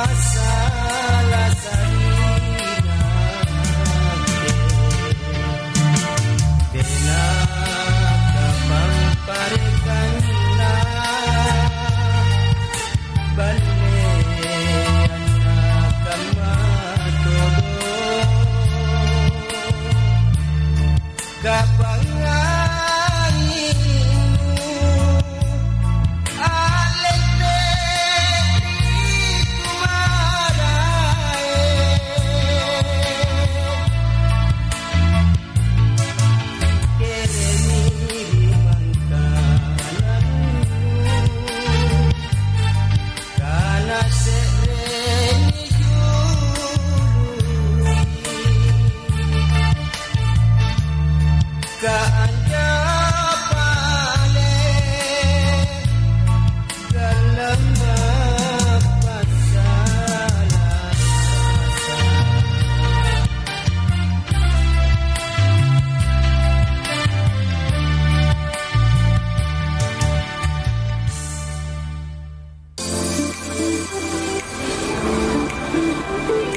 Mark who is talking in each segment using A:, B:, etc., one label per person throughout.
A: masalah sarina kena kapamparkanlah balean kamatodo kapanganginu alete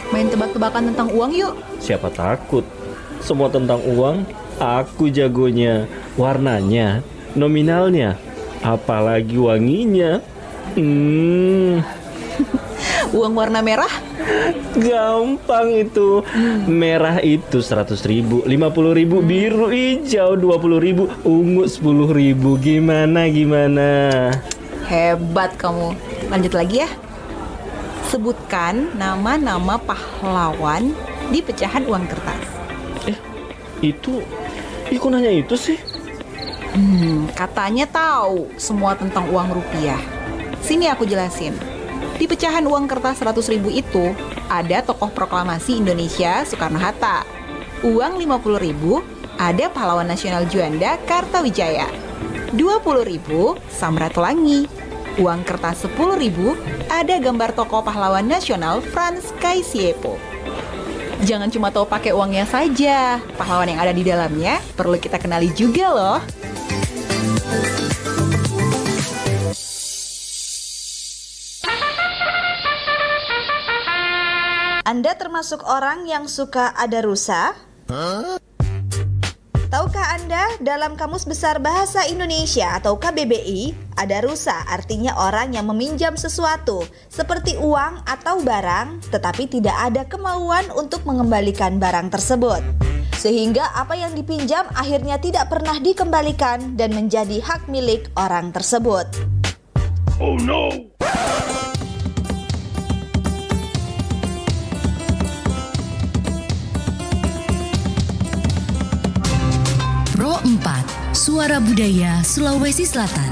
B: Main tebak-tebakan tentang uang yuk.
C: Siapa takut? Semua tentang uang, aku jagonya. Warnanya, nominalnya, apalagi wanginya.
B: Uang warna merah?
C: Gampang itu. Merah itu 100.000, 50.000, biru hijau 20.000, ungu 10.000. Gimana?
B: Hebat kamu. Lanjut lagi ya. Sebutkan nama-nama pahlawan di pecahan uang kertas.
C: Itu kok nanya itu sih?
B: Katanya tahu semua tentang uang rupiah. Sini aku jelasin. Di pecahan uang kertas 100.000 itu ada tokoh proklamasi Indonesia Soekarno-Hatta. Uang 50.000 ada pahlawan nasional Juanda Kartawijaya. 20.000 Samratulangi. Uang kertas 10.000 ada gambar tokoh pahlawan nasional Frans Kaisiepo. Jangan cuma tahu pakai uangnya saja, pahlawan yang ada di dalamnya perlu kita kenali juga loh.
D: Anda termasuk orang yang suka ada rusa? Tahukah Anda, dalam Kamus Besar Bahasa Indonesia atau KBBI, ada rusa artinya orang yang meminjam sesuatu, seperti uang atau barang, tetapi tidak ada kemauan untuk mengembalikan barang tersebut. Sehingga apa yang dipinjam akhirnya tidak pernah dikembalikan dan menjadi hak milik orang tersebut.
E: Oh no!
F: Pro 4, Suara Budaya Sulawesi Selatan.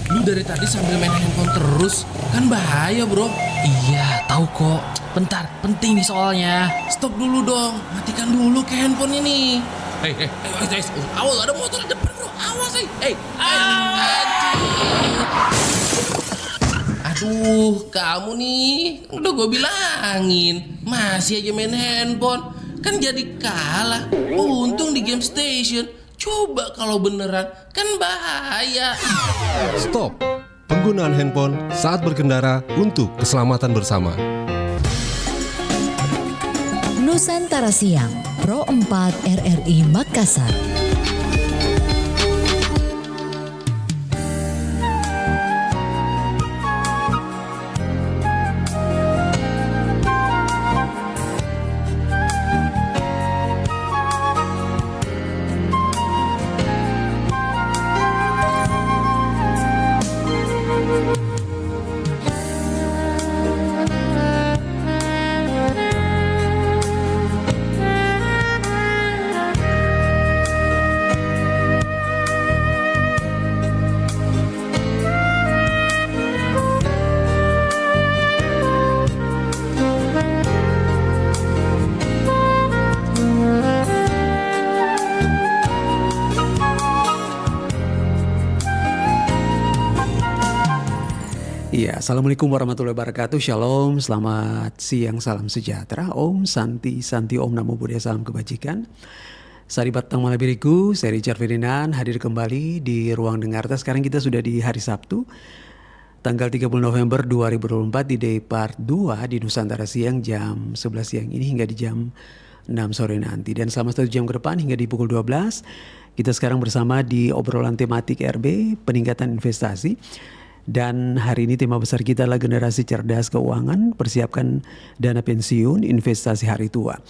G: Lu dari tadi sambil main handphone terus, kan bahaya bro. Iya, tahu kok. Bentar, penting nih soalnya. Stop dulu dong, matikan dulu ke handphone ini. Awas, ada motor di depan bro. Awas, Aduh, kamu nih, udah gue bilangin, masih aja main handphone, kan jadi kalah. Untung di game station. Coba kalau beneran, kan bahaya.
H: Stop penggunaan handphone saat berkendara untuk keselamatan bersama.
F: Nusantara Siang, Pro 4 RRI Makassar.
I: Iya, Assalamualaikum warahmatullahi wabarakatuh. Shalom, selamat siang, salam sejahtera. Om Santi, Santi Om Namo Buddhaya, salam kebajikan. Saribat Tang Malabiriku, saya Richard Ferdinand hadir kembali di Ruang Dengarta. Sekarang kita sudah di hari Sabtu, tanggal 30 November 2024 di Day Part 2 di Nusantara Siang jam 11 siang ini hingga di jam 6 sore nanti. Dan selama 1 jam ke depan hingga di pukul 12, kita sekarang bersama di obrolan tematik RB, peningkatan investasi. Dan hari ini tema besar kita adalah generasi cerdas keuangan, persiapkan dana pensiun, investasi hari tua.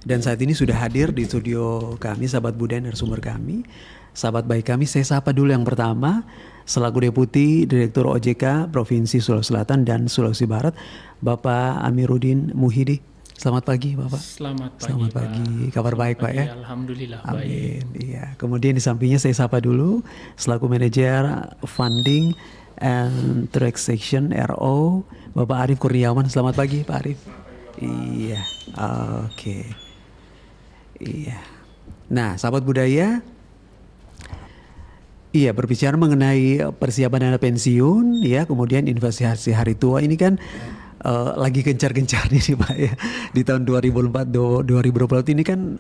I: Dan saat ini sudah hadir di studio kami, sahabat budaya narasumber kami, sahabat baik kami. Saya sapa dulu yang pertama, selaku Deputi Direktur OJK Provinsi Sulawesi Selatan dan Sulawesi Barat, Bapak Amiruddin Muhidi. Selamat pagi, Bapak.
G: Selamat pagi.
I: Selamat pagi. Kabar baik, Pak ya?
G: Alhamdulillah
I: Amin.
G: baik.
I: Iya. Kemudian di sampingnya saya sapa dulu selaku Manajer Funding and Transaction RO, Bapak Arif Kurniawan. Selamat pagi, Pak Arif. Iya. Oke. Iya. Nah, sahabat budaya, iya, berbicara mengenai persiapan dana pensiun, ya, kemudian investasi hari tua ini kan lagi gencar-gencar ini Pak ya. Di tahun 2024 ini kan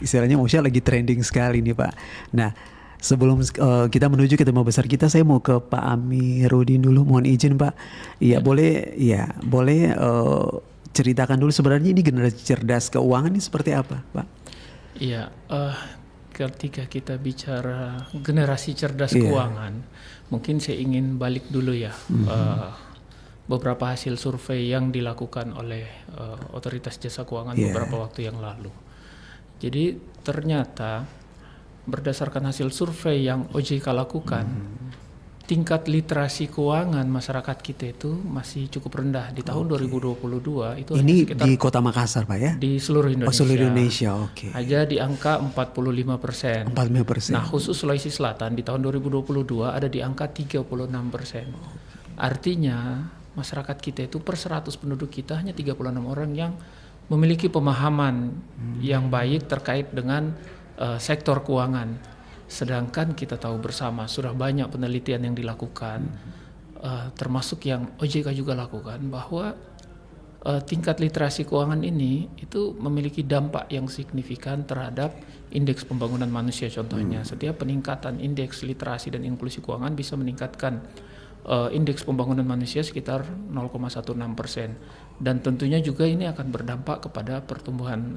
I: istilahnya maksudnya lagi trending sekali nih Pak. Nah, sebelum kita menuju ke tema besar kita, saya mau ke Pak Amiruddin dulu. Mohon izin Pak. Iya, boleh ceritakan dulu sebenarnya ini generasi cerdas keuangan ini seperti apa, Pak?
J: Iya, ketika kita bicara generasi cerdas keuangan, mungkin saya ingin balik dulu ya. Beberapa hasil survei yang dilakukan oleh Otoritas Jasa Keuangan beberapa waktu yang lalu. Jadi ternyata berdasarkan hasil survei yang OJK lakukan, tingkat literasi keuangan masyarakat kita itu masih cukup rendah. Di tahun 2022 itu
I: ini
J: sekitar,
I: di Kota Makassar Pak ya?
J: Di seluruh Indonesia.
I: Oh, seluruh Indonesia, oke.
J: Aja di angka 45%.
I: 45%.
J: Nah, khusus Sulawesi Selatan di tahun 2022 ada di angka 36%. Artinya masyarakat kita itu per 100 penduduk kita hanya 36 orang yang memiliki pemahaman yang baik terkait dengan sektor keuangan. Sedangkan kita tahu bersama sudah banyak penelitian yang dilakukan, termasuk yang OJK juga lakukan, bahwa tingkat literasi keuangan ini itu memiliki dampak yang signifikan terhadap indeks pembangunan manusia. Contohnya, setiap peningkatan indeks literasi dan inklusi keuangan bisa meningkatkan indeks pembangunan manusia sekitar 0,16%, dan tentunya juga ini akan berdampak kepada pertumbuhan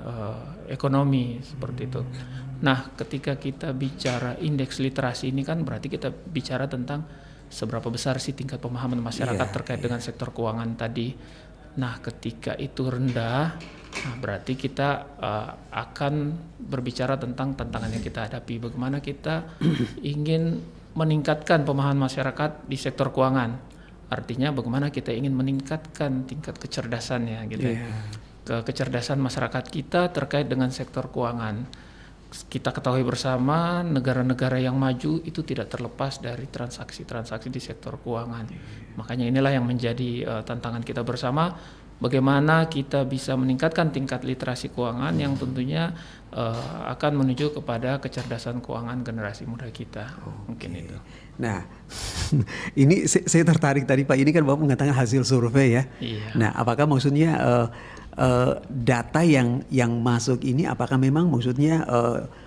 J: ekonomi seperti itu. Nah, ketika kita bicara indeks literasi ini kan berarti kita bicara tentang seberapa besar sih tingkat pemahaman masyarakat terkait dengan sektor keuangan tadi. Nah, ketika itu rendah, nah berarti kita akan berbicara tentang tantangan yang kita hadapi. Bagaimana kita ingin meningkatkan pemahaman masyarakat di sektor keuangan. Artinya bagaimana kita ingin meningkatkan tingkat kecerdasannya gitu. Kecerdasan masyarakat kita terkait dengan sektor keuangan. Kita ketahui bersama negara-negara yang maju itu tidak terlepas dari transaksi-transaksi di sektor keuangan. Makanya inilah yang menjadi tantangan kita bersama, bagaimana kita bisa meningkatkan tingkat literasi keuangan yang tentunya akan menuju kepada kecerdasan keuangan generasi muda kita. Mungkin itu.
I: Nah, ini saya tertarik tadi Pak, ini kan Bapak mengatakan hasil survei ya.
J: Iya.
I: Nah, apakah maksudnya data yang masuk ini apakah memang maksudnya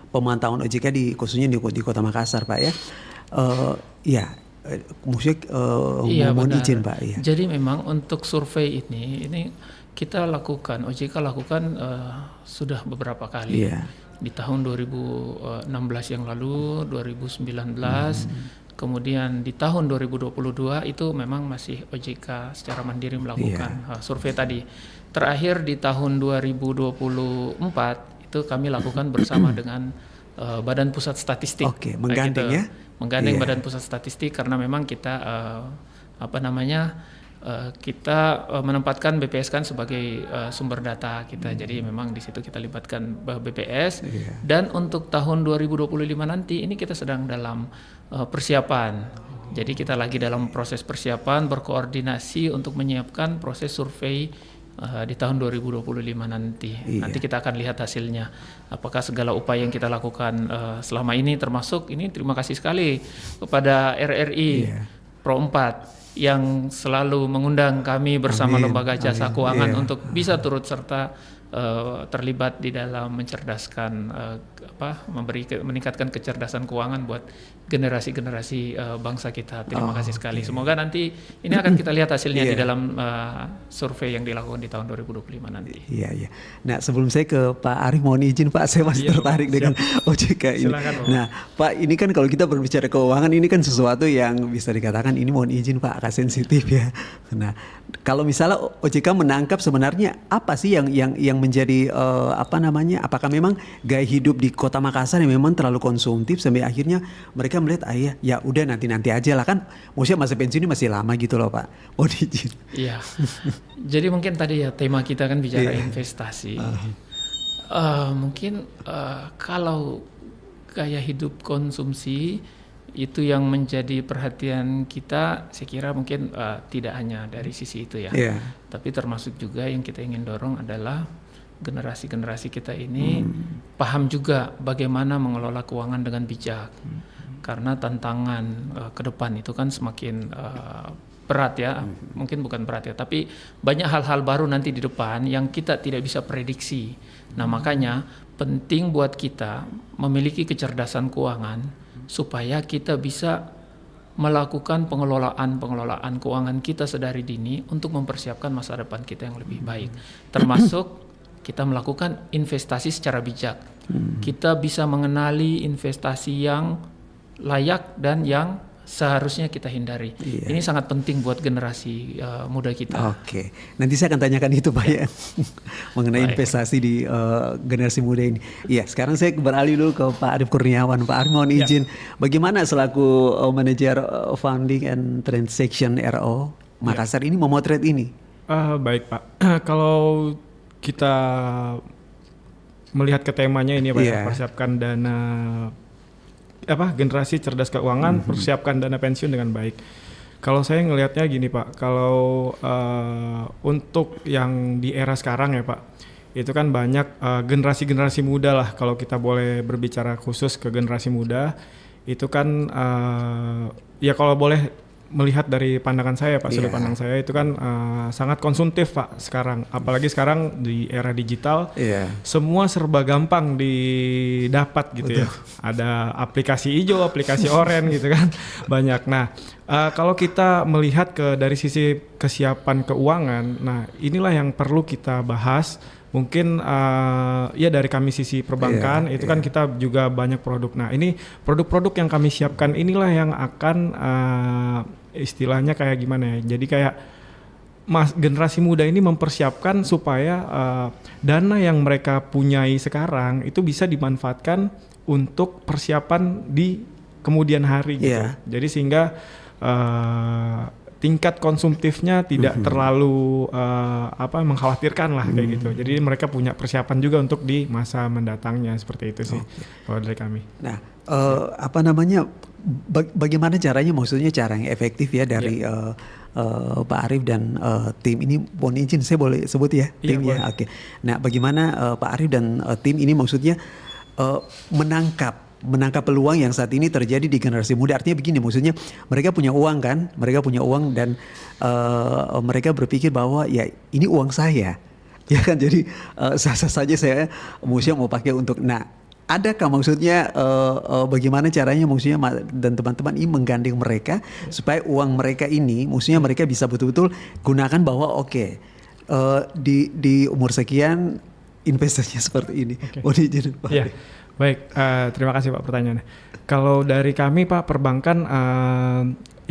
I: pemantauan OJK khususnya di Kota Makassar Pak ya? Maksudnya mohon izin Pak ya.
J: Jadi memang untuk survei ini kita lakukan, OJK lakukan sudah beberapa kali. Di tahun 2016 yang lalu, 2019, kemudian di tahun 2022 itu memang masih OJK secara mandiri melakukan survei tadi. Terakhir di tahun 2024 itu kami lakukan bersama dengan Badan Pusat Statistik.
I: Oke, menggandeng ya.
J: Menggandeng Badan Pusat Statistik karena memang kita kita menempatkan BPS kan sebagai sumber data kita. Jadi memang di situ kita libatkan BPS. Dan untuk tahun 2025 nanti ini kita sedang dalam persiapan. Jadi kita lagi dalam proses persiapan, berkoordinasi untuk menyiapkan proses survei di tahun 2025 nanti. Nanti kita akan lihat hasilnya. Apakah segala upaya yang kita lakukan selama ini, termasuk ini terima kasih sekali kepada RRI Pro 4 yang selalu mengundang kami bersama Lembaga Jasa Keuangan untuk bisa turut serta terlibat di dalam mencerdaskan meningkatkan kecerdasan keuangan buat generasi-generasi bangsa kita. Terima kasih sekali. Semoga nanti ini akan kita lihat hasilnya di dalam survei yang dilakukan di tahun 2025 nanti.
I: Iya. Nah, sebelum saya ke Pak Arief, mohon izin Pak, saya masih tertarik dengan OJK ini.
J: Silakan, Pak.
I: Nah, Pak, ini kan kalau kita berbicara keuangan ini kan sesuatu yang bisa dikatakan ini mohon izin Pak, agak sensitif ya. Nah, kalau misalnya OJK menangkap sebenarnya apa sih yang menjadi apakah memang gaya hidup di Kota Makassar yang memang terlalu konsumtif sampai akhirnya mereka melihat ya udah nanti aja lah, kan maksudnya masa pensiun ini masih lama gitu loh Pak. Mohon izin.
J: Iya. Jadi mungkin tadi ya tema kita kan bicara investasi. Mungkin kalau gaya hidup konsumsi itu yang menjadi perhatian kita, saya kira mungkin tidak hanya dari sisi itu ya, tapi termasuk juga yang kita ingin dorong adalah generasi-generasi kita ini paham juga bagaimana mengelola keuangan dengan bijak, karena tantangan ke depan itu kan semakin berat ya, mungkin bukan berat ya, tapi banyak hal-hal baru nanti di depan yang kita tidak bisa prediksi. Nah makanya penting buat kita memiliki kecerdasan keuangan supaya kita bisa melakukan pengelolaan keuangan kita sedari dini untuk mempersiapkan masa depan kita yang lebih baik. Termasuk kita melakukan investasi secara bijak. Kita bisa mengenali investasi yang layak dan yang seharusnya kita hindari. Ini sangat penting buat generasi muda kita.
I: Oke, nanti saya akan tanyakan itu Pak ya, mengenai investasi di generasi muda ini. Iya, sekarang saya beralih dulu ke Pak Arief Kurniawan. Pak Arief, mohon izin, bagaimana selaku manajer funding and transaction RO Makassar ini memotret ini?
K: Baik Pak, kalau kita melihat ke temanya ini Pak, persiapkan dana generasi cerdas keuangan, persiapkan dana pensiun dengan baik. Kalau saya ngelihatnya gini Pak, kalau untuk yang di era sekarang ya Pak, itu kan banyak generasi-generasi muda lah, kalau kita boleh berbicara khusus ke generasi muda, itu kan ya kalau boleh melihat dari pandangan saya Pak, sudut pandang saya itu kan sangat konsumtif Pak sekarang, apalagi sekarang di era digital, semua serba gampang didapat gitu. Betul. Ya. Ada aplikasi hijau, aplikasi oranye gitu kan, banyak. Nah kalau kita melihat dari sisi kesiapan keuangan, nah inilah yang perlu kita bahas. Mungkin ya dari kami sisi perbankan itu kan kita juga banyak produk. Nah ini produk-produk yang kami siapkan inilah yang akan istilahnya kayak gimana ya. Jadi kayak generasi muda ini mempersiapkan supaya dana yang mereka punyai sekarang itu bisa dimanfaatkan untuk persiapan di kemudian hari gitu. Jadi sehingga tingkat konsumtifnya tidak terlalu mengkhawatirkan lah kayak gitu. Jadi mereka punya persiapan juga untuk di masa mendatangnya, seperti itu sih kalau dari kami. Nah,
I: bagaimana caranya, maksudnya cara yang efektif ya dari Pak Arief dan tim ini, mohon izin saya boleh sebut ya timnya. Oke. Nah, bagaimana Pak Arief dan tim ini maksudnya menangkap peluang yang saat ini terjadi di generasi muda. Artinya begini, maksudnya mereka punya uang kan, dan mereka berpikir bahwa ya ini uang saya, ya kan, jadi sah-sah saja saya mau pakai untuk. Nah, adakah maksudnya bagaimana caranya maksudnya dan teman-teman ini menggandeng mereka supaya uang mereka ini maksudnya mereka bisa betul-betul gunakan bahwa di umur sekian investasinya seperti ini. Boleh izin Pak?
K: Yeah. Baik, terima kasih Pak pertanyaannya. Kalau dari kami Pak perbankan,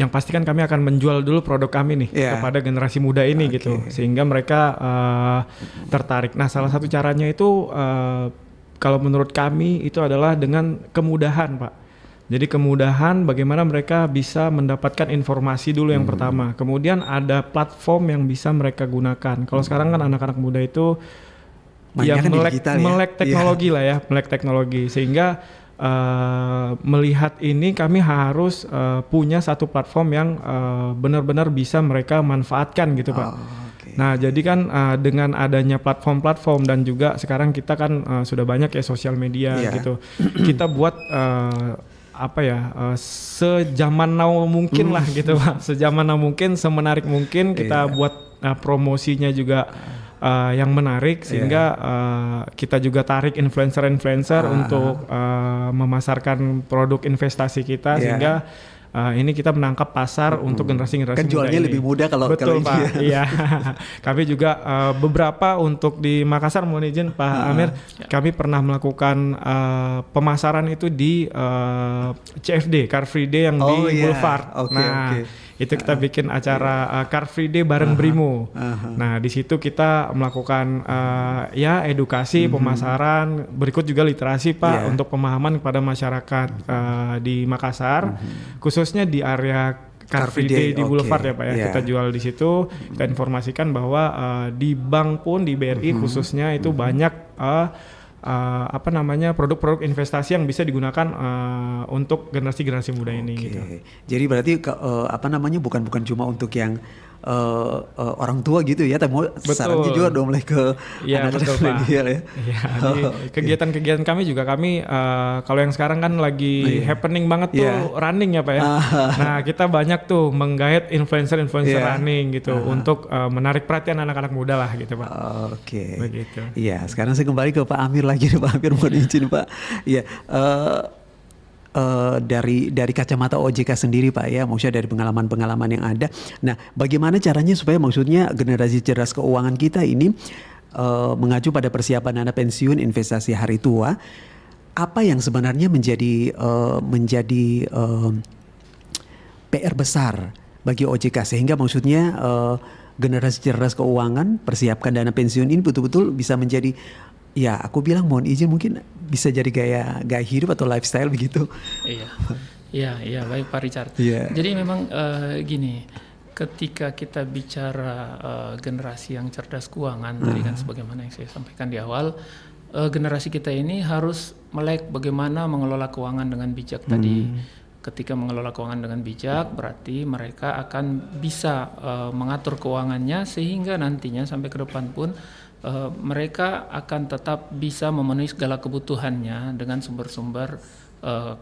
K: yang pasti kan kami akan menjual dulu produk kami nih kepada generasi muda ini gitu, sehingga mereka tertarik. Nah, salah satu caranya itu kalau menurut kami itu adalah dengan kemudahan Pak. Jadi kemudahan bagaimana mereka bisa mendapatkan informasi dulu yang pertama. Kemudian ada platform yang bisa mereka gunakan. Kalau sekarang kan anak-anak muda itu melek teknologi lah ya, melek teknologi, sehingga melihat ini kami harus punya satu platform yang benar-benar bisa mereka manfaatkan gitu Pak. Nah jadi kan dengan adanya platform-platform dan juga sekarang kita kan sudah banyak ya sosial media gitu, kita buat sejaman now mungkin lah gitu Pak, sejaman now mungkin, semenarik mungkin kita buat promosinya juga yang menarik sehingga kita juga tarik influencer-influencer untuk memasarkan produk investasi kita sehingga ini kita menangkap pasar untuk generasi-generasi
I: kan
K: muda
I: jualnya
K: ini.
I: lebih mudah kalau
K: Betul
I: kalau
K: Pak. Iya. Kami juga beberapa untuk di Makassar, mohon izin Pak Amir, kami pernah melakukan pemasaran itu di CFD, Car Free Day yang di Boulevard. Itu kita bikin acara Car Free Day bareng Brimo. Nah, di situ kita melakukan edukasi, pemasaran, berikut juga literasi Pak untuk pemahaman kepada masyarakat di Makassar, khususnya di area Car Free Day di Boulevard ya Pak ya. Kita jual di situ, kita informasikan bahwa di bank pun di BRI khususnya itu banyak produk-produk investasi yang bisa digunakan untuk generasi-generasi muda ini. Gitu.
I: Jadi berarti bukan cuma untuk yang orang tua gitu ya, tapi sarannya juga udah mulai ke
K: anak-anak milenial ya. Kegiatan-kegiatan kami juga kalau yang sekarang kan lagi happening banget tuh running ya Pak ya. Nah, kita banyak tuh menggait influencer running gitu untuk menarik perhatian anak-anak muda lah gitu Pak. Begitu.
I: Iya, sekarang saya kembali ke Pak Amir lagi nih, Pak Amir, mohon izin Pak. Iya. Dari kacamata OJK sendiri Pak ya, maksudnya dari pengalaman-pengalaman yang ada. Nah, bagaimana caranya supaya maksudnya generasi cerdas keuangan kita ini mengacu pada persiapan dana pensiun investasi hari tua, apa yang sebenarnya menjadi PR besar bagi OJK sehingga maksudnya generasi cerdas keuangan persiapkan dana pensiun ini betul-betul bisa menjadi, ya aku bilang mohon izin mungkin bisa jadi gaya hidup atau lifestyle begitu.
J: Iya baik Pak Richard. Jadi memang gini, ketika kita bicara generasi yang cerdas keuangan tadi kan sebagaimana yang saya sampaikan di awal, generasi kita ini harus melek bagaimana mengelola keuangan dengan bijak tadi. Ketika mengelola keuangan dengan bijak berarti mereka akan bisa mengatur keuangannya sehingga nantinya sampai ke depan pun mereka akan tetap bisa memenuhi segala kebutuhannya dengan sumber-sumber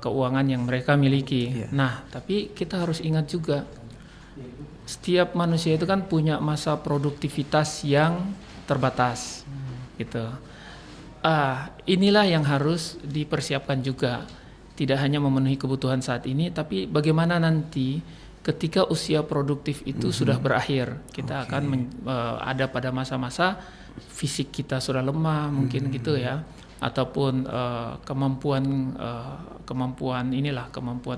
J: keuangan yang mereka miliki. Nah, tapi kita harus ingat juga setiap manusia itu kan punya masa produktivitas yang terbatas, gitu. Inilah yang harus dipersiapkan juga. Tidak hanya memenuhi kebutuhan saat ini, tapi bagaimana nanti ketika usia produktif itu sudah berakhir, kita akan ada pada masa-masa fisik kita sudah lemah mungkin gitu ya, ataupun kemampuan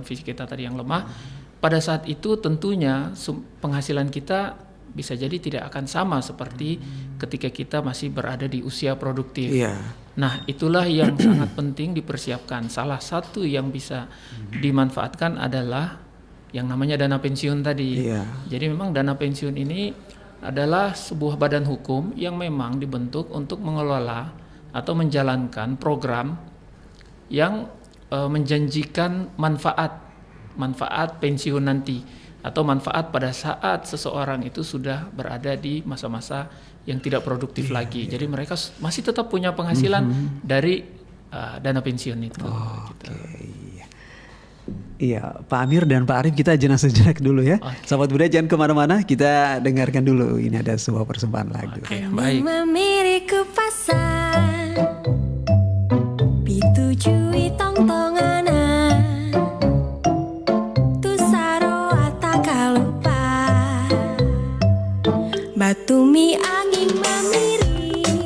J: fisik kita tadi yang lemah. Pada saat itu tentunya penghasilan kita bisa jadi tidak akan sama seperti ketika kita masih berada di usia produktif. Nah, itulah yang sangat penting dipersiapkan. Salah satu yang bisa dimanfaatkan adalah yang namanya dana pensiun tadi. Jadi memang dana pensiun ini adalah sebuah badan hukum yang memang dibentuk untuk mengelola atau menjalankan program yang menjanjikan manfaat pensiun nanti atau manfaat pada saat seseorang itu sudah berada di masa-masa yang tidak produktif lagi. Jadi mereka masih tetap punya penghasilan dari dana pensiun itu.
I: Iya, Pak Amir dan Pak Arif, kita jenah sejenak dulu ya. Sahabat Budaya jangan kemana-mana, kita dengarkan dulu. Ini ada sebuah persembahan lagu.
J: Baik.
L: Memiriku pasang pitujui tong-tongana tu saro ataka lupa batumi angin memiri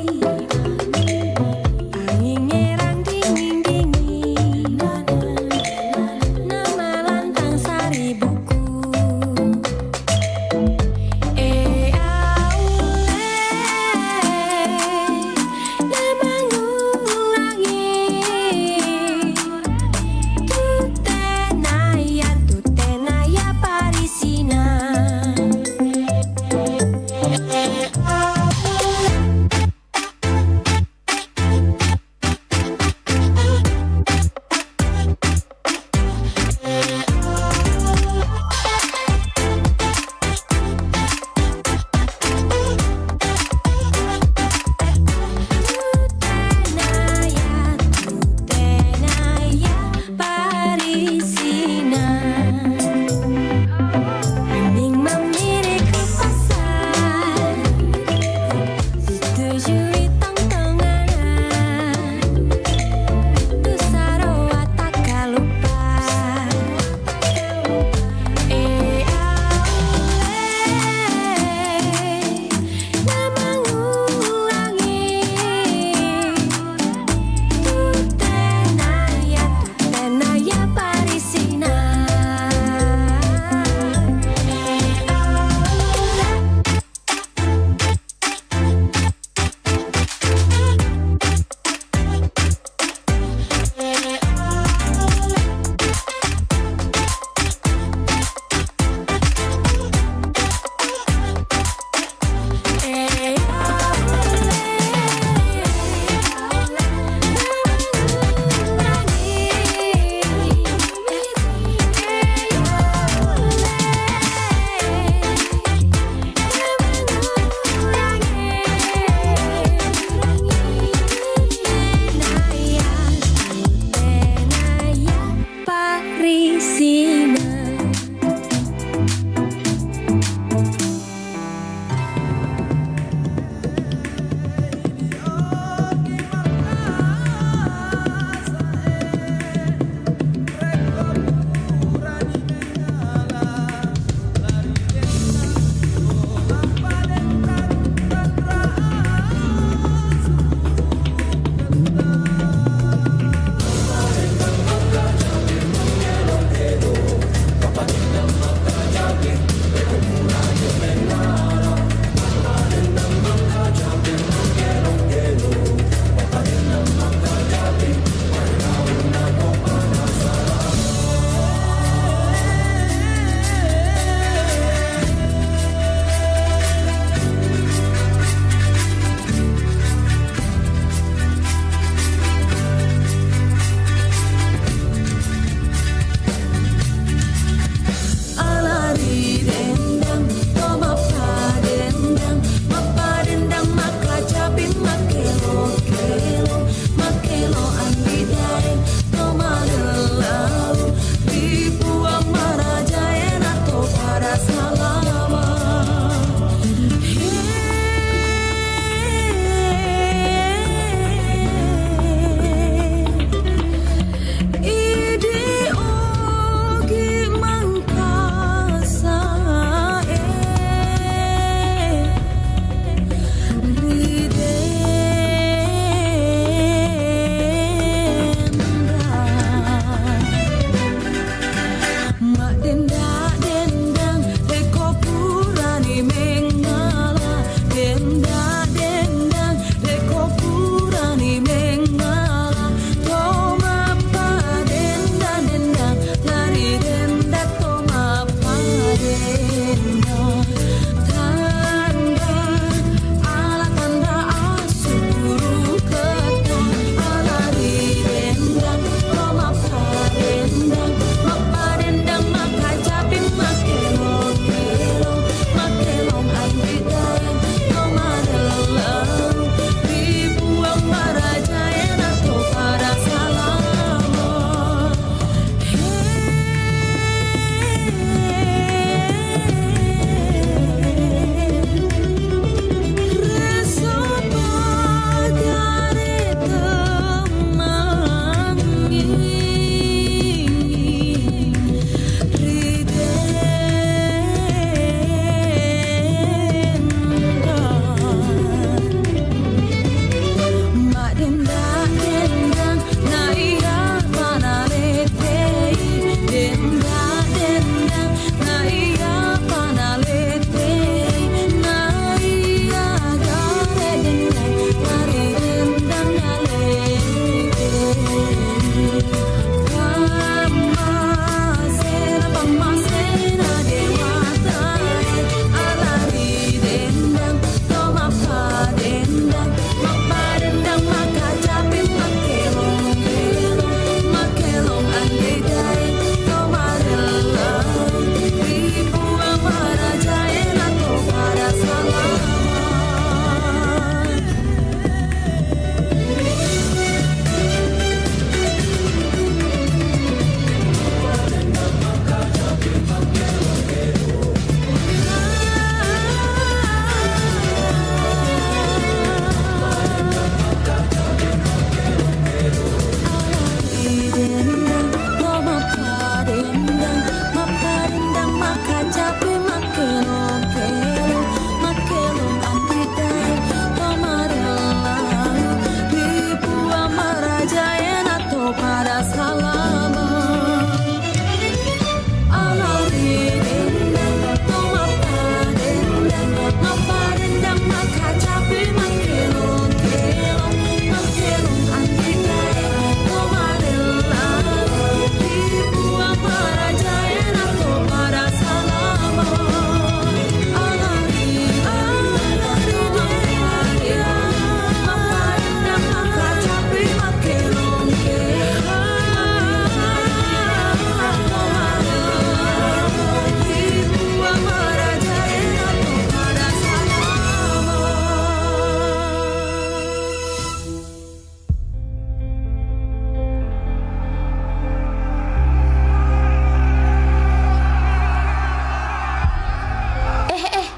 L: angin ngerang dingin-dingin nama lantang sari buku nama ngurangi tutenaya parisina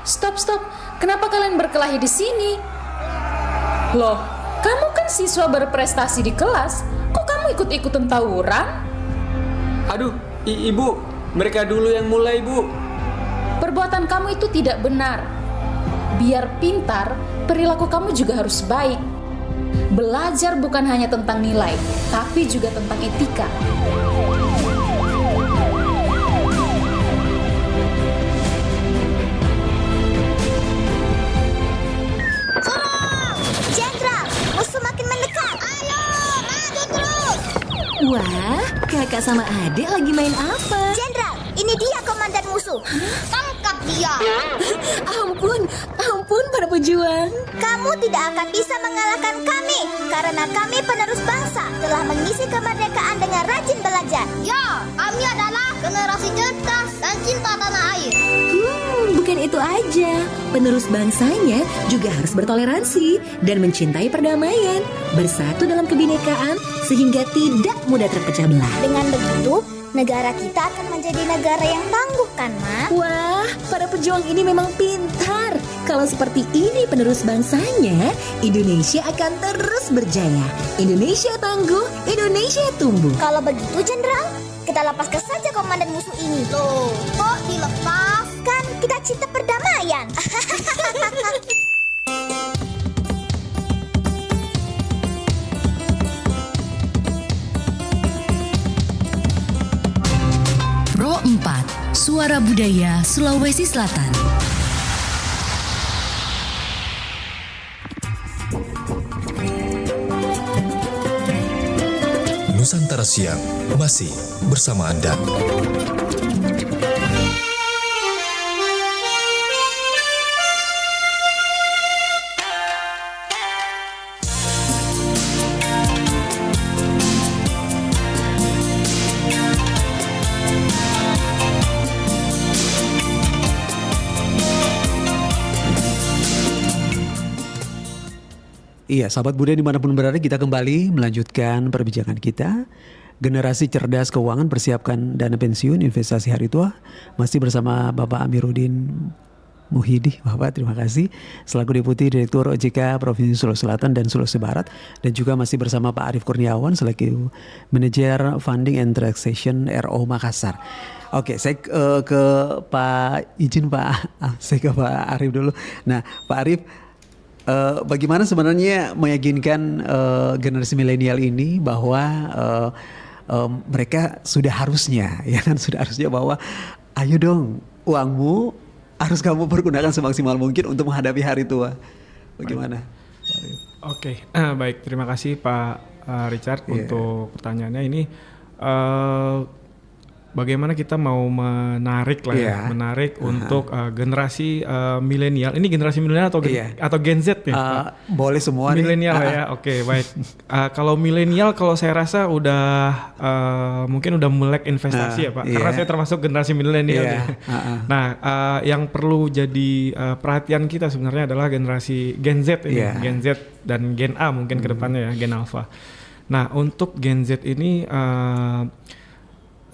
M: Stop. Kenapa kalian berkelahi di sini? Loh, kamu kan siswa berprestasi di kelas. Kok kamu ikut-ikutan tawuran?
N: Aduh, Ibu, mereka dulu yang mulai, Bu.
M: Perbuatan kamu itu tidak benar. Biar pintar, perilaku kamu juga harus baik. Belajar bukan hanya tentang nilai, tapi juga tentang etika.
L: Jenderal, musuh makin mendekat. Ayo, maju terus.
F: Wah, kakak sama adik lagi main apa?
L: Jenderal, ini dia komandan musuh. Tangkap dia.
F: Ampun para pejuang.
L: Kamu tidak akan bisa mengalahkan kami karena kami penerus bangsa telah mengisi kemerdekaan dengan rajin belajar. Ya, kami adalah generasi cerdas dan cinta tanah air.
F: Bukan itu aja. Penerus bangsanya juga harus bertoleransi dan mencintai perdamaian, bersatu dalam kebinekaan sehingga tidak mudah terpecah belah.
L: Dengan begitu, negara kita akan menjadi negara yang tangguh kan, Ma?
F: Wah, para pejuang ini memang pintar. Kalau seperti ini penerus bangsanya, Indonesia akan terus berjaya. Indonesia tangguh, Indonesia tumbuh.
L: Kalau begitu, Jenderal, kita lepaskan saja komandan musuh ini. Loh, kok dilepas? Kan kita cinta perdamaian.
F: Pro 4, Suara Budaya Sulawesi Selatan.
O: Nusantara Siang masih bersama Anda.
I: Iya, sahabat budaya dimanapun berada, kita kembali melanjutkan perbincangan kita. Generasi cerdas keuangan, persiapkan dana pensiun, investasi hari tua. Masih bersama Bapak Amiruddin Muhidi. Bapak, terima kasih. Selaku Deputi Direktur OJK Provinsi Sulawesi Selatan dan Sulawesi Barat. Dan juga masih bersama Pak Arief Kurniawan selaku Manajer Funding and Taxation RO Makassar. Oke, saya ke Pak saya ke Pak Arief dulu. Nah, Pak Arief, bagaimana sebenarnya meyakinkan generasi milenial ini bahwa mereka sudah harusnya bahwa ayo dong, uangmu harus kamu pergunakan semaksimal mungkin untuk menghadapi hari tua. Bagaimana?
K: Oke, baik, terima kasih Pak Richard untuk pertanyaannya ini. Bagaimana kita mau menarik untuk generasi milenial. Ini generasi milenial atau Gen Z ya?
I: Boleh semua.
K: Milenial ya. Oke, baik. Kalau milenial, kalau saya rasa udah mungkin udah melek investasi ya Pak. Karena saya termasuk generasi milenial. Nah, yang perlu jadi perhatian kita sebenarnya adalah generasi Gen Z ini, Gen Z dan Gen A mungkin kedepannya ya, Gen Alpha. Nah, untuk Gen Z ini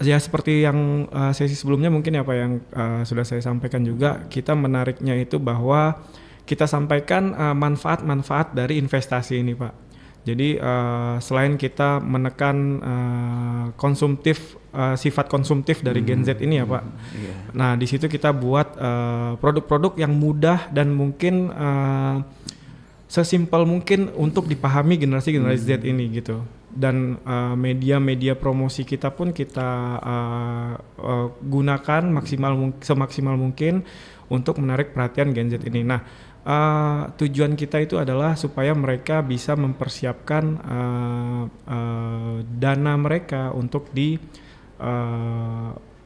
K: ya seperti yang sesi sebelumnya mungkin apa yang sudah saya sampaikan juga, kita menariknya itu bahwa kita sampaikan manfaat-manfaat dari investasi ini Pak. Jadi selain kita menekan sifat konsumtif dari Gen Z ini ya Pak. Nah di situ kita buat produk-produk yang mudah dan mungkin sesimpel mungkin untuk dipahami generasi Z ini gitu. Dan media-media promosi kita pun kita gunakan semaksimal mungkin untuk menarik perhatian Gen Z ini. Nah, tujuan kita itu adalah supaya mereka bisa mempersiapkan dana mereka untuk di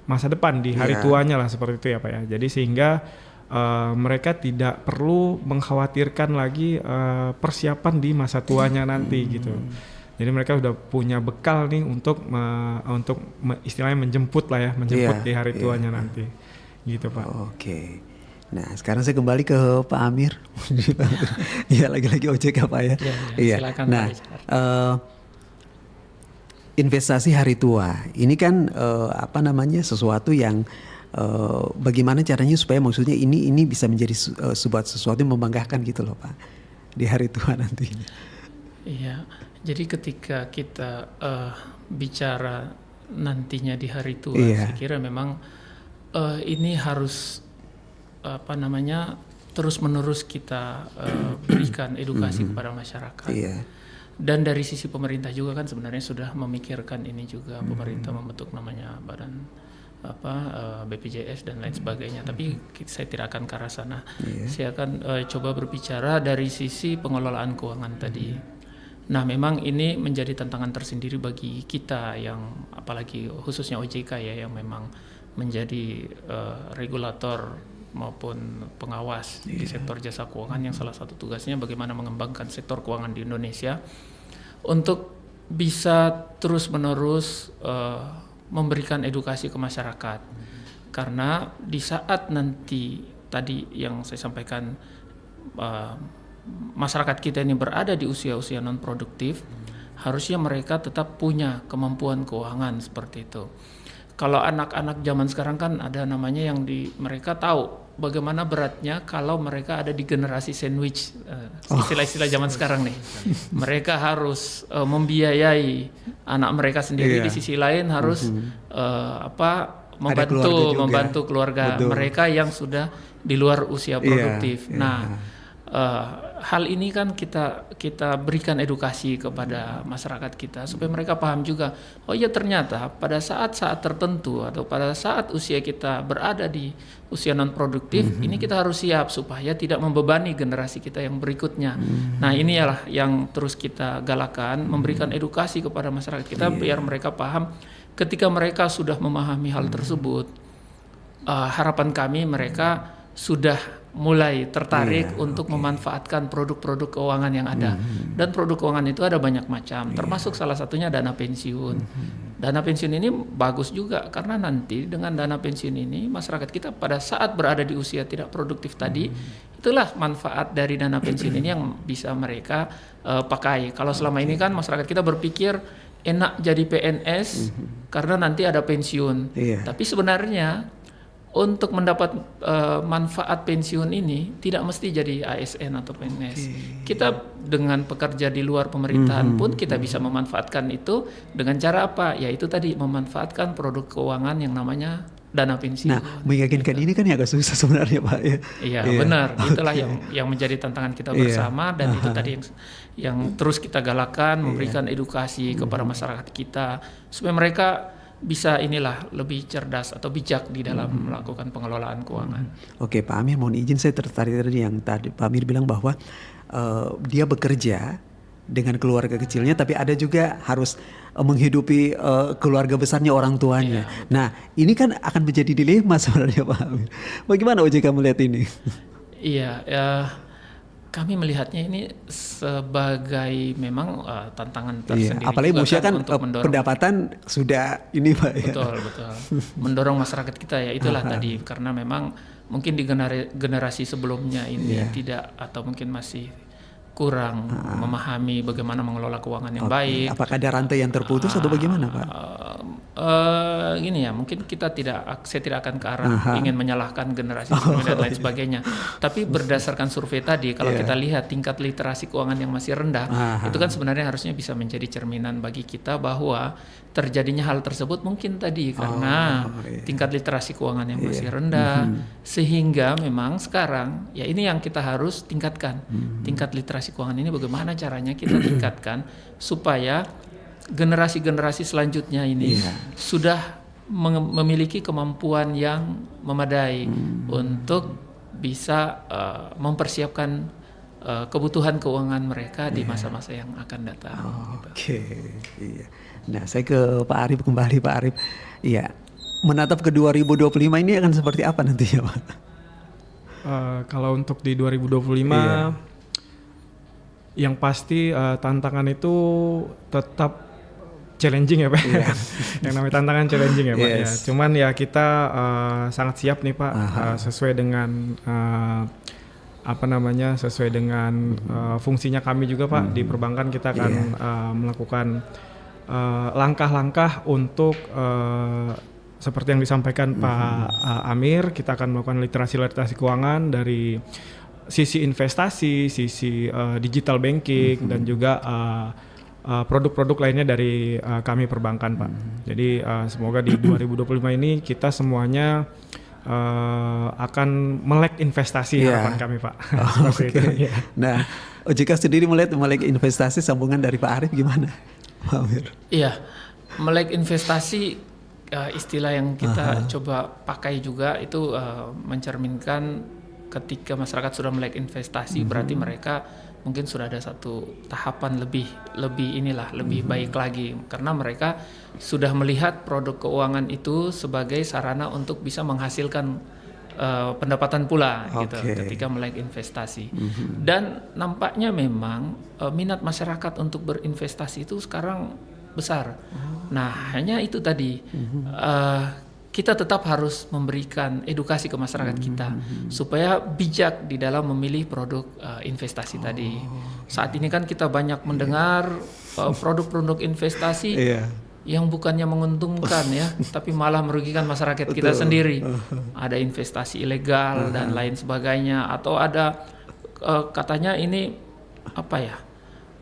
K: masa depan, di hari tuanya lah seperti itu ya Pak ya. Jadi sehingga mereka tidak perlu mengkhawatirkan lagi persiapan di masa tuanya nanti gitu. Jadi mereka sudah punya bekal nih untuk istilahnya menjemput di hari tuanya nanti, gitu Pak.
I: Oke. Nah sekarang saya kembali ke Pak Amir. Iya lagi-lagi OJK Pak ya. Iya.
J: Silakan.
I: Nah investasi hari tua ini kan sesuatu yang bagaimana caranya supaya maksudnya ini bisa menjadi sebuah sesuatu yang membanggakan gitu loh Pak di hari tua nantinya.
J: Iya, jadi ketika kita bicara nantinya di hari tua, saya kira memang ini harus terus-menerus kita berikan edukasi kepada masyarakat. Dan dari sisi pemerintah juga kan sebenarnya sudah memikirkan ini juga. Pemerintah membentuk namanya badan BPJS dan lain sebagainya. Tapi saya tidak akan ke arah sana. Saya akan coba berbicara dari sisi pengelolaan keuangan tadi. Nah, memang ini menjadi tantangan tersendiri bagi kita yang apalagi khususnya OJK ya, yang memang menjadi regulator maupun pengawas di sektor jasa keuangan, yang salah satu tugasnya bagaimana mengembangkan sektor keuangan di Indonesia untuk bisa terus-menerus memberikan edukasi ke masyarakat. Karena di saat nanti tadi yang saya sampaikan, masyarakat kita ini berada di usia-usia non produktif, harusnya mereka tetap punya kemampuan keuangan seperti itu. Kalau anak-anak zaman sekarang kan ada namanya yang mereka tahu bagaimana beratnya kalau mereka ada di generasi sandwich, istilah-istilah zaman sekarang nih. Mereka harus membiayai anak mereka sendiri, di sisi lain harus membantu keluarga mereka yang sudah di luar usia produktif. Hal ini kan kita berikan edukasi kepada masyarakat kita supaya mereka paham juga, oh iya ternyata pada saat-saat tertentu atau pada saat usia kita berada di usia non produktif, ini kita harus siap supaya tidak membebani generasi kita yang berikutnya. Nah, inilah yang terus kita galakan, memberikan edukasi kepada masyarakat kita biar mereka paham. Ketika mereka sudah memahami hal tersebut, harapan kami mereka sudah mulai tertarik untuk memanfaatkan produk-produk keuangan yang ada. Dan produk keuangan itu ada banyak macam, termasuk salah satunya dana pensiun. Dana pensiun ini bagus juga karena nanti dengan dana pensiun ini masyarakat kita pada saat berada di usia tidak produktif tadi, itulah manfaat dari dana pensiun ini yang bisa mereka pakai. Kalau selama ini kan masyarakat kita berpikir enak jadi PNS karena nanti ada pensiun. Tapi sebenarnya untuk mendapat manfaat pensiun ini tidak mesti jadi ASN atau PNS. Kita dengan pekerja di luar pemerintahan pun kita bisa memanfaatkan itu dengan cara apa? Yaitu tadi memanfaatkan produk keuangan yang namanya dana pensiun.
I: Nah, meyakinkan ini kan agak susah sebenarnya Pak ya.
J: Iya, benar. Itulah yang menjadi tantangan kita bersama dan itu tadi yang terus kita galakan, memberikan edukasi kepada masyarakat kita supaya mereka bisa lebih cerdas atau bijak di dalam melakukan pengelolaan keuangan.
I: Oke, Pak Amir, mohon izin saya tertarik tadi yang tadi Pak Amir bilang bahwa dia bekerja dengan keluarga kecilnya, tapi ada juga harus menghidupi keluarga besarnya orang tuanya. Nah, ini kan akan menjadi dilema sebenarnya Pak Amir. Bagaimana OJK melihat ini?
J: Kami melihatnya ini sebagai memang tantangan tersendiri.
I: Apalagi usia kan
J: mendorong,
I: pendapatan sudah ini Pak ya.
J: Betul. Mendorong masyarakat kita ya, itulah tadi karena memang mungkin di generasi sebelumnya ini tidak atau mungkin masih kurang memahami bagaimana mengelola keuangan yang baik.
I: Apakah ada rantai yang terputus atau bagaimana Pak?
J: Gini ya, mungkin saya tidak akan ke arah ingin menyalahkan generasi sebelumnya dan lain sebagainya. Tapi berdasarkan survei tadi, kalau kita lihat tingkat literasi keuangan yang masih rendah, itu kan sebenarnya harusnya bisa menjadi cerminan bagi kita bahwa terjadinya hal tersebut mungkin tadi karena tingkat literasi keuangan yang masih rendah, sehingga memang sekarang ya ini yang kita harus tingkatkan. Tingkat literasi keuangan ini bagaimana caranya kita tingkatkan supaya generasi-generasi selanjutnya ini sudah memiliki kemampuan yang memadai untuk bisa mempersiapkan kebutuhan keuangan mereka di masa-masa yang akan datang.
I: Nah, saya ke Pak Arif kembali, Pak Arif. Iya, menatap ke 2025 ini akan seperti apa nantinya, Pak?
K: Kalau untuk di 2025, yang pasti tantangan itu tetap challenging ya Pak. Yang namanya tantangan challenging ya Pak. Ya. Cuman ya kita sangat siap nih Pak, sesuai dengan sesuai dengan fungsinya kami juga Pak di perbankan. Kita akan melakukan langkah-langkah untuk seperti yang disampaikan Pak Amir, kita akan melakukan literasi keuangan dari sisi investasi, sisi digital banking, dan juga produk-produk lainnya dari kami perbankan, Pak. Jadi semoga di 2025 ini kita semuanya akan melek investasi, harapan kami, Pak.
I: Oke. Nah, OJK sendiri melek investasi, sambungan dari Pak Arief gimana, Pak Amir?
J: Iya, melek investasi istilah yang kita coba pakai juga itu mencerminkan ketika masyarakat sudah melek investasi, berarti mereka mungkin sudah ada satu tahapan lebih baik lagi, karena mereka sudah melihat produk keuangan itu sebagai sarana untuk bisa menghasilkan pendapatan pula gitu ketika melek investasi. Dan nampaknya memang minat masyarakat untuk berinvestasi itu sekarang besar. Nah, hanya itu tadi kita tetap harus memberikan edukasi ke masyarakat kita supaya bijak di dalam memilih produk investasi tadi. Saat ini kan kita banyak mendengar produk-produk investasi yang bukannya menguntungkan ya, tapi malah merugikan masyarakat kita sendiri. Ada investasi ilegal dan lain sebagainya, atau ada katanya ini apa ya,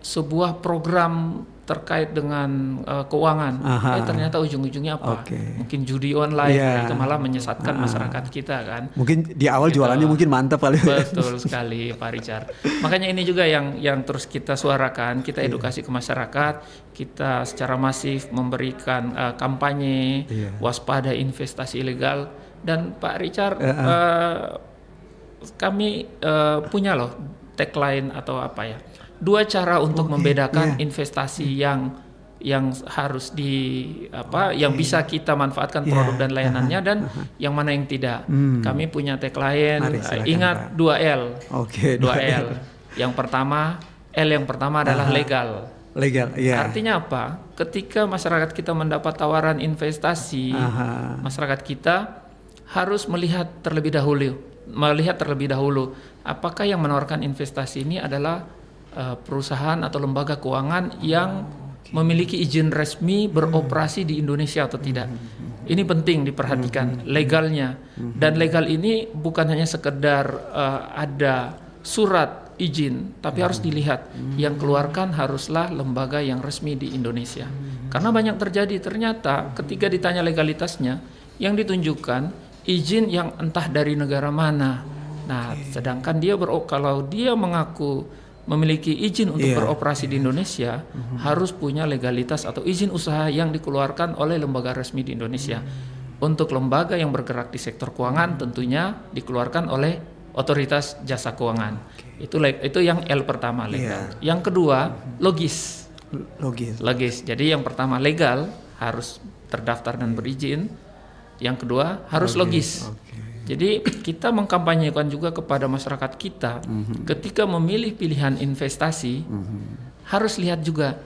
J: sebuah program terkait dengan keuangan, ternyata ujung-ujungnya apa? Mungkin judi online, itu malah menyesatkan masyarakat kita kan.
I: Mungkin di awal jualannya mungkin mantap kali.
J: Betul sekali Pak Richard. Makanya ini juga yang terus kita suarakan, kita edukasi ke masyarakat, kita secara masif memberikan kampanye waspada investasi ilegal. Dan Pak Richard, kami punya loh tagline atau apa ya, 2 cara untuk membedakan investasi yang harus yang bisa kita manfaatkan produk dan layanannya, dan yang mana yang tidak. Kami punya tagline, ingat 2L. 2L. Yang pertama adalah legal. Artinya apa? Ketika masyarakat kita mendapat tawaran investasi, masyarakat kita harus melihat terlebih dahulu apakah yang menawarkan investasi ini adalah perusahaan atau lembaga keuangan yang memiliki izin resmi beroperasi di Indonesia atau tidak. Ini penting diperhatikan legalnya. Dan legal ini bukan hanya sekedar ada surat izin, tapi harus dilihat yang keluarkan haruslah lembaga yang resmi di Indonesia. Karena banyak terjadi ternyata ketika ditanya legalitasnya, yang ditunjukkan izin yang entah dari negara mana. Nah, sedangkan kalau dia mengaku memiliki izin untuk beroperasi di Indonesia, harus punya legalitas atau izin usaha yang dikeluarkan oleh lembaga resmi di Indonesia. Untuk lembaga yang bergerak di sektor keuangan tentunya dikeluarkan oleh otoritas jasa keuangan. Itu yang L pertama, legal. Yang kedua, logis. Jadi yang pertama legal, harus terdaftar dan berizin. Yang kedua harus logis. Jadi kita mengkampanyekan juga kepada masyarakat kita, ketika memilih pilihan investasi, harus lihat juga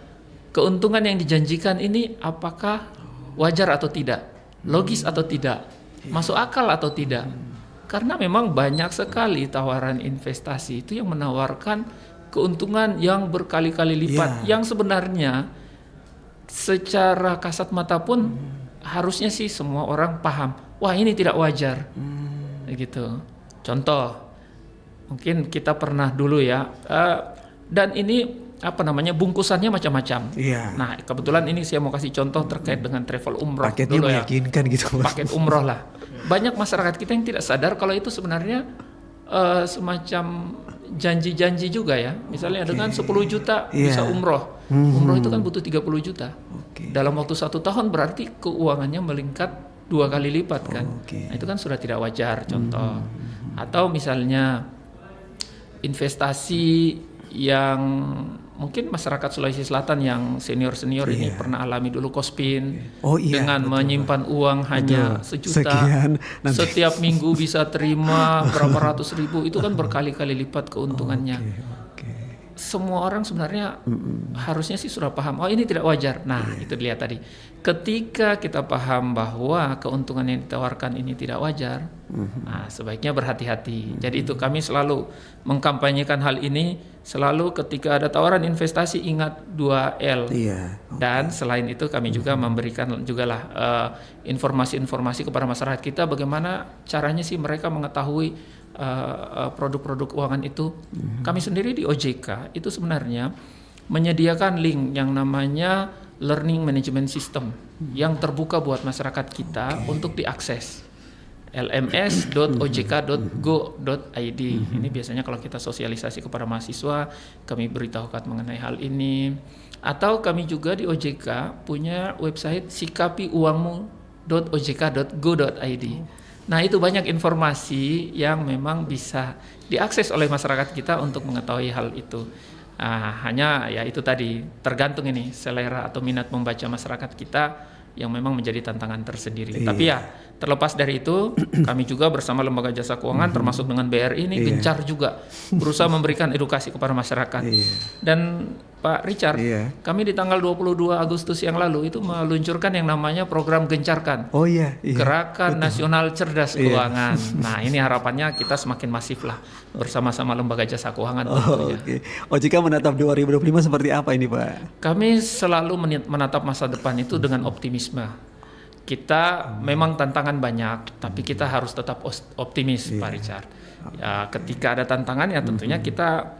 J: keuntungan yang dijanjikan ini apakah wajar atau tidak, logis atau tidak, masuk akal atau tidak. Karena memang banyak sekali tawaran investasi itu yang menawarkan keuntungan yang berkali-kali lipat, yang sebenarnya secara kasat mata pun harusnya sih semua orang paham, wah ini tidak wajar. Gitu. Contoh, mungkin kita pernah dulu ya, dan ini bungkusannya macam-macam. Nah, kebetulan ini saya mau kasih contoh terkait dengan travel umroh.
I: Paketnya
J: dulu
I: meyakinkan gitu.
J: Paket umroh lah. Banyak masyarakat kita yang tidak sadar kalau itu sebenarnya semacam janji-janji juga ya. Misalnya dengan 10 juta bisa umroh. Umroh itu kan butuh 30 juta. Dalam waktu 1 tahun berarti keuangannya meningkat 2 kali lipat kan. Nah, itu kan sudah tidak wajar, contoh. Atau misalnya investasi yang mungkin masyarakat Sulawesi Selatan yang senior-senior ini pernah alami dulu Kospin, dengan menyimpan uang hanya sejuta, setiap minggu bisa terima berapa ratus ribu, itu kan berkali-kali lipat keuntungannya. semua orang sebenarnya harusnya sih sudah paham. Oh, ini tidak wajar. Nah, itu dilihat tadi. Ketika kita paham bahwa keuntungan yang ditawarkan ini tidak wajar, nah, sebaiknya berhati-hati. Jadi itu kami selalu mengkampanyekan hal ini. Selalu ketika ada tawaran investasi ingat 2L. Dan selain itu kami juga memberikan jugalah informasi-informasi kepada masyarakat kita bagaimana caranya sih mereka mengetahui produk-produk keuangan itu. Kami sendiri di OJK itu sebenarnya menyediakan link yang namanya Learning Management System yang terbuka buat masyarakat kita untuk diakses. lms.ojk.go.id. Ini biasanya kalau kita sosialisasi kepada mahasiswa, kami beritahukan mengenai hal ini. Atau kami juga di OJK punya website sikapiuangmu.ojk.go.id. Nah, itu banyak informasi yang memang bisa diakses oleh masyarakat kita untuk mengetahui hal itu. Hanya ya itu tadi, tergantung ini selera atau minat membaca masyarakat kita yang memang menjadi tantangan tersendiri. Tapi ya terlepas dari itu, kami juga bersama Lembaga Jasa Keuangan termasuk dengan BRI ini gencar juga berusaha memberikan edukasi kepada masyarakat. Dan Pak Richard, kami di tanggal 22 Agustus yang lalu itu meluncurkan yang namanya program Gencarkan. Gerakan Nasional Cerdas Keuangan. Nah, ini harapannya kita semakin masif lah bersama-sama Lembaga Jasa Keuangan tentunya.
I: OJK menatap 2025 seperti apa ini, Pak?
J: Kami selalu menatap masa depan itu dengan optimisme. Kita memang tantangan banyak, tapi kita harus tetap optimis, Pak Richard. Ya, ketika ada tantangan ya tentunya kita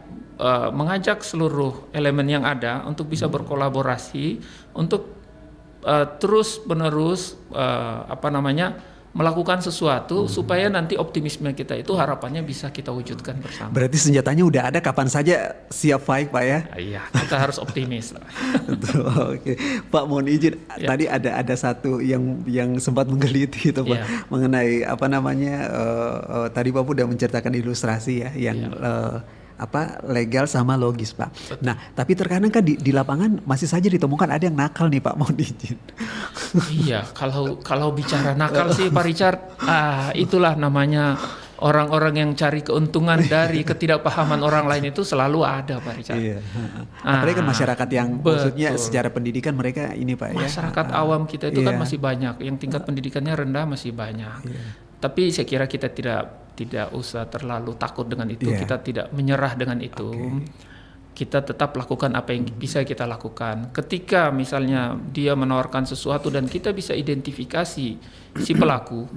J: mengajak seluruh elemen yang ada untuk bisa berkolaborasi untuk terus-menerus melakukan sesuatu supaya nanti optimisme kita itu harapannya bisa kita wujudkan bersama.
I: Berarti senjatanya udah ada, kapan saja siap fight, Pak ya?
J: Iya, kita harus optimis.
I: Oke. Pak, mohon izin, tadi ada satu yang sempat menggelitik itu, Pak, mengenai tadi Pak udah menceritakan ilustrasi ya yang legal sama logis, Pak. Nah, tapi terkadang kan di lapangan masih saja ditemukan ada yang nakal nih, Pak, mohon izin.
J: Iya, kalau bicara nakal sih Pak Richard, itulah namanya orang-orang yang cari keuntungan dari ketidakpahaman orang lain itu selalu ada, Pak Richard.
I: Apalagi kan masyarakat yang maksudnya secara pendidikan mereka ini, Pak,
J: masyarakat awam kita itu kan masih banyak, yang tingkat pendidikannya rendah masih banyak. Tapi saya kira kita tidak usah terlalu takut dengan itu. Kita tidak menyerah dengan itu. Kita tetap lakukan apa yang bisa kita lakukan. Ketika misalnya dia menawarkan sesuatu dan kita bisa identifikasi si pelaku,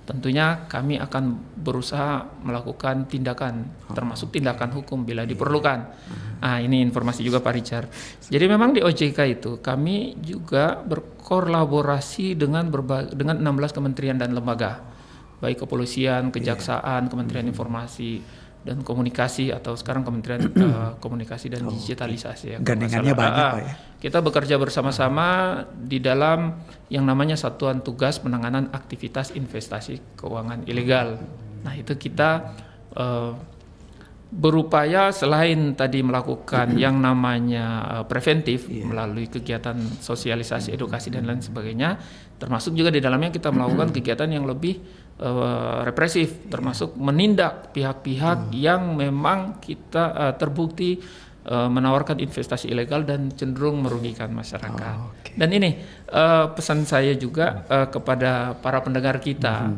J: tentunya kami akan berusaha melakukan tindakan, termasuk tindakan hukum bila diperlukan. Ini informasi juga Pak Richard. Jadi memang di OJK itu kami juga berkolaborasi dengan 16 kementerian dan lembaga, baik kepolisian, kejaksaan, Kementerian Informasi dan Komunikasi, atau sekarang Kementerian Komunikasi dan Digitalisasi.
I: Gandengannya banyak, Pak ya.
J: Kita bekerja bersama-sama di dalam yang namanya Satuan Tugas Penanganan Aktivitas Investasi Keuangan Ilegal. Nah, itu kita berupaya selain tadi melakukan yang namanya preventif melalui kegiatan sosialisasi, edukasi dan lain sebagainya, termasuk juga di dalamnya kita melakukan kegiatan yang lebih represif, termasuk menindak pihak-pihak yang memang kita terbukti menawarkan investasi ilegal dan cenderung merugikan masyarakat. Dan ini pesan saya juga kepada para pendengar kita.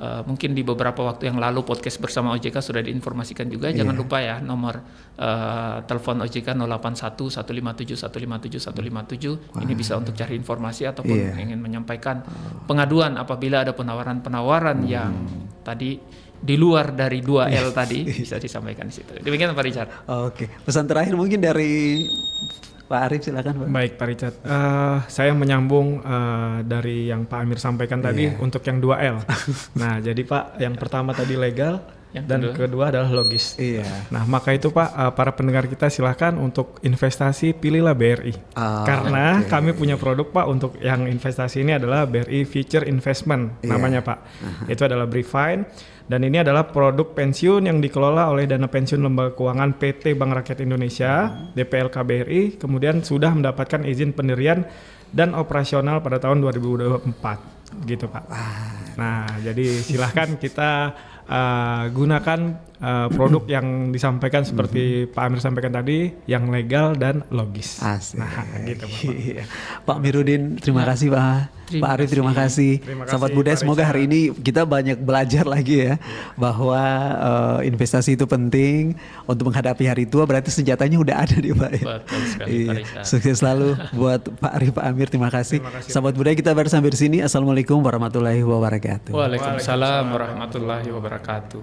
J: Mungkin di beberapa waktu yang lalu podcast bersama OJK sudah diinformasikan juga. Jangan lupa ya nomor telepon OJK 081 157 157 157. Ini bisa untuk cari informasi ataupun ingin menyampaikan pengaduan apabila ada penawaran-penawaran yang tadi di luar dari 2L tadi bisa disampaikan di situ. Demikian Pak Richard.
I: Oke. Pesan terakhir mungkin dari Pak Arif, silakan Pak.
K: Baik Pak Richard, saya menyambung dari yang Pak Amir sampaikan tadi untuk yang 2L. Nah jadi Pak, yang pertama tadi legal, dan kedua adalah logis. Nah maka itu Pak, para pendengar kita silakan untuk investasi pilihlah BRI. Karena kami punya produk Pak untuk yang investasi ini adalah BRI Future Investment namanya Pak. Itu adalah Brifine. Dan ini adalah produk pensiun yang dikelola oleh Dana Pensiun Lembaga Keuangan PT Bank Rakyat Indonesia, DPLK BRI, kemudian sudah mendapatkan izin pendirian dan operasional pada tahun 2024, gitu Pak. Nah, jadi silahkan kita gunakan produk yang disampaikan seperti Pak Amir sampaikan tadi, yang legal dan logis.
I: Asik.
K: Nah, gitu Bapak.
I: Pak Amiruddin, terima kasih Pak. Pak Arif, terima kasih. Sahabat Budaya, semoga hari ini kita banyak belajar lagi ya, bahwa investasi itu penting untuk menghadapi hari tua. Berarti senjatanya udah ada nih Pak.
J: Betul sekali, Pak Rizal.
I: Sukses selalu buat Pak Arif, Pak Amir. Terima kasih. Sahabat Budaya, kita baru sampai di sini. Assalamualaikum warahmatullahi wabarakatuh.
J: Waalaikumsalam warahmatullahi wabarakatuh.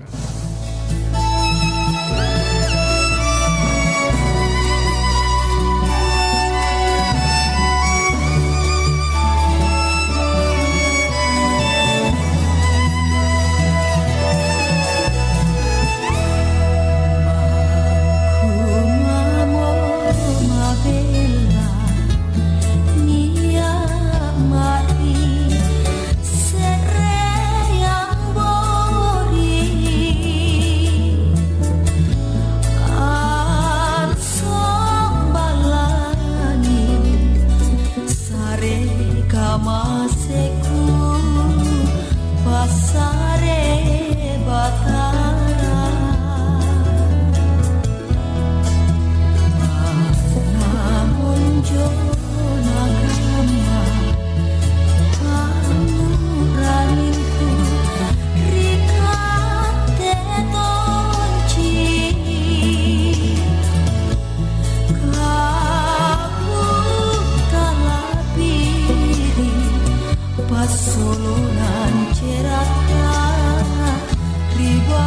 A: Solo nan cerata riba